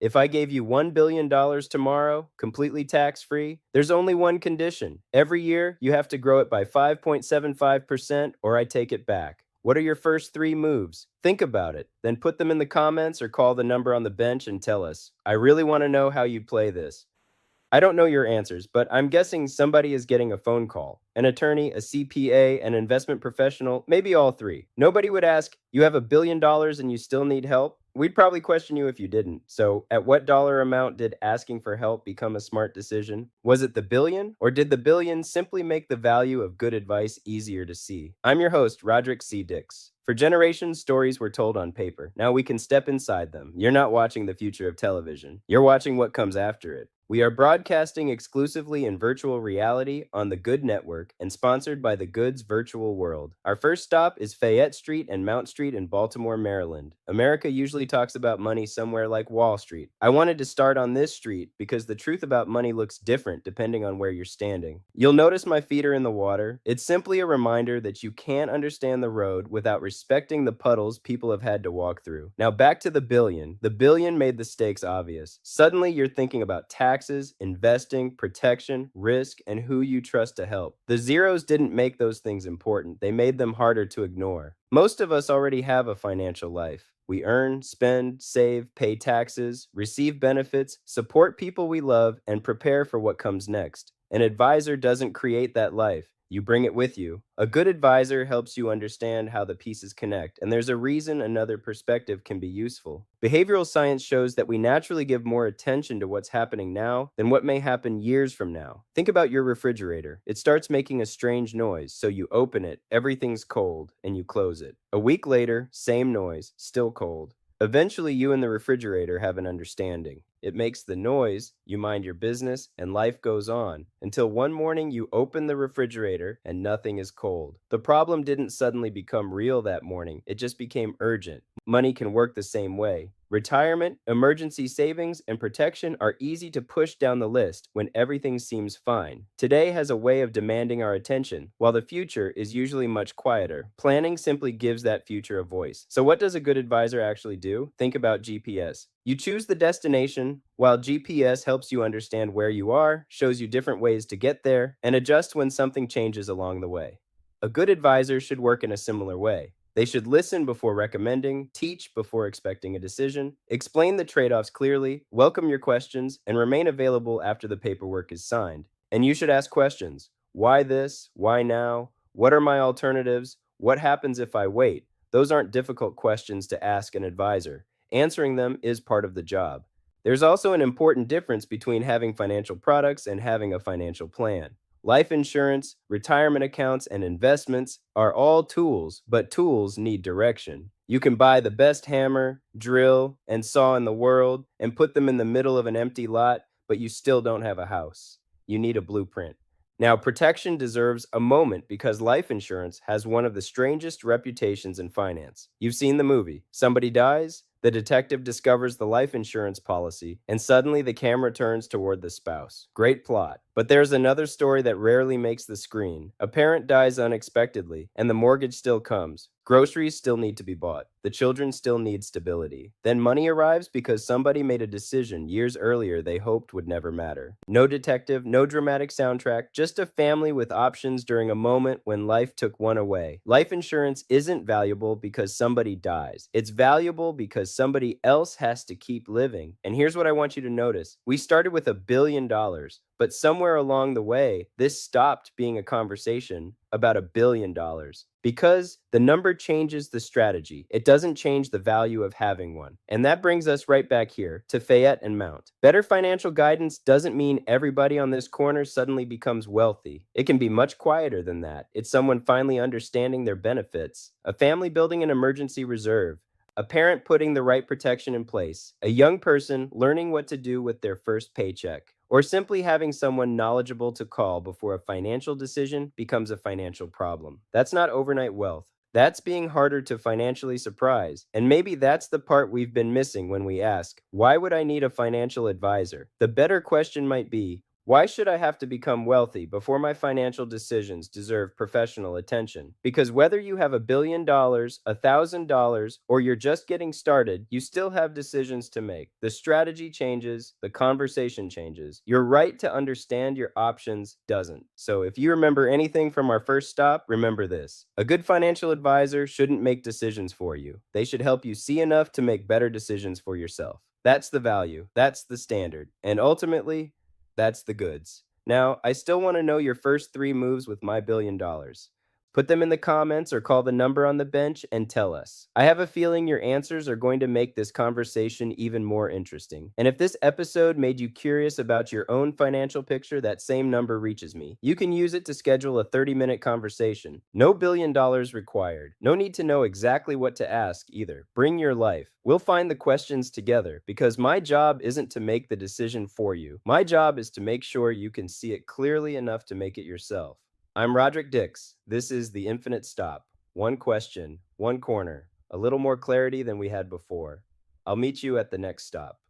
If I gave you $1 billion tomorrow, completely tax-free, there's only one condition. Every year, you have to grow it by 5.75% or I take it back. What are your first three moves? Think about it, then put them in the comments or call the number on the bench and tell us. I really want to know how you'd play this. I don't know your answers, but I'm guessing somebody is getting a phone call. An attorney, a CPA, an investment professional, maybe all three. Nobody would ask, "You have $1 billion and you still need help?" We'd probably question you if you didn't. So, at what dollar amount did asking for help become a smart decision? Was it the billion, or did the billion simply make the value of good advice easier to see? I'm your host, Rahdric Dix. For generations, stories were told on paper. Now we can step inside them. You're not watching the future of television. You're watching what comes after it. We are broadcasting exclusively in virtual reality on the Good Network and sponsored by the Good's Virtual World. Our first stop is Fayette Street and Mount Street in Baltimore, Maryland. America usually talks about money somewhere like Wall Street. I wanted to start on this street because the truth about money looks different depending on where you're standing. You'll notice my feet are in the water. It's simply a reminder that you can't understand the road without respecting the puddles people have had to walk through. Now back to the billion. The billion made the stakes obvious. Suddenly you're thinking about taxes, investing, protection, risk, and who you trust to help. The zeros didn't make those things important. They made them harder to ignore. Most of us already have a financial life. We earn, spend, save, pay taxes, receive benefits, support people we love, and prepare for what comes next. An advisor doesn't create that life. You bring it with you. A good advisor helps you understand how the pieces connect, and there's a reason another perspective can be useful. Behavioral science shows that we naturally give more attention to what's happening now than what may happen years from now. Think about your refrigerator. It starts making a strange noise, so you open it, everything's cold, and you close it. A week later, same noise, still cold. Eventually, you and the refrigerator have an understanding. It makes the noise, you mind your business, and life goes on, until one morning you open the refrigerator and nothing is cold. The problem didn't suddenly become real that morning, it just became urgent. Money can work the same way. Retirement, emergency savings, and protection are easy to push down the list when everything seems fine. Today has a way of demanding our attention, while the future is usually much quieter. Planning simply gives that future a voice. So what does a good advisor actually do? Think about GPS. You choose the destination, while GPS helps you understand where you are, shows you different ways to get there, and adjusts when something changes along the way. A good advisor should work in a similar way. They should listen before recommending, teach before expecting a decision, explain the trade-offs clearly, welcome your questions, and remain available after the paperwork is signed. And you should ask questions. Why this? Why now? What are my alternatives? What happens if I wait? Those aren't difficult questions to ask an advisor. Answering them is part of the job. There's also an important difference between having financial products and having a financial plan. Life insurance, retirement accounts, and investments are all tools, but tools need direction. You can buy the best hammer, drill, and saw in the world and put them in the middle of an empty lot, but you still don't have a house. You need a blueprint. Now, protection deserves a moment because life insurance has one of the strangest reputations in finance. You've seen the movie. Somebody dies, the detective discovers the life insurance policy, and suddenly the camera turns toward the spouse. Great plot. But there's another story that rarely makes the screen. A parent dies unexpectedly, and the mortgage still comes. Groceries still need to be bought. The children still need stability. Then money arrives because somebody made a decision years earlier they hoped would never matter. No detective, no dramatic soundtrack, just a family with options during a moment when life took one away. Life insurance isn't valuable because somebody dies. It's valuable because somebody else has to keep living. And here's what I want you to notice. We started with $1 billion. But somewhere along the way, this stopped being a conversation about $1 billion. Because the number changes the strategy. It doesn't change the value of having one. And that brings us right back here to Fayette and Mount. Better financial guidance doesn't mean everybody on this corner suddenly becomes wealthy. It can be much quieter than that. It's someone finally understanding their benefits, a family building an emergency reserve, a parent putting the right protection in place, a young person learning what to do with their first paycheck, or simply having someone knowledgeable to call before a financial decision becomes a financial problem. That's not overnight wealth. That's being harder to financially surprise. And maybe that's the part we've been missing when we ask, why would I need a financial advisor? The better question might be, Why should I have to become wealthy before my financial decisions deserve professional attention? Because whether you have $1 billion, $1,000, or you're just getting started, you still have decisions to make. The strategy changes, the conversation changes. Your right to understand your options doesn't. So if you remember anything from our first stop, remember this. A good financial advisor shouldn't make decisions for you. They should help you see enough to make better decisions for yourself. That's the value. That's the standard. And ultimately, that's the goods. Now, I still want to know your first three moves with my $1 billion. Put them in the comments or call the number on the bench and tell us. I have a feeling your answers are going to make this conversation even more interesting. And if this episode made you curious about your own financial picture, that same number reaches me. You can use it to schedule a 30-minute conversation. No $1 billion required. No need to know exactly what to ask either. Bring your life. We'll find the questions together because my job isn't to make the decision for you. My job is to make sure you can see it clearly enough to make it yourself. I'm Rahdric Dix. This is The Infinite Stop. One question, one corner, a little more clarity than we had before. I'll meet you at the next stop.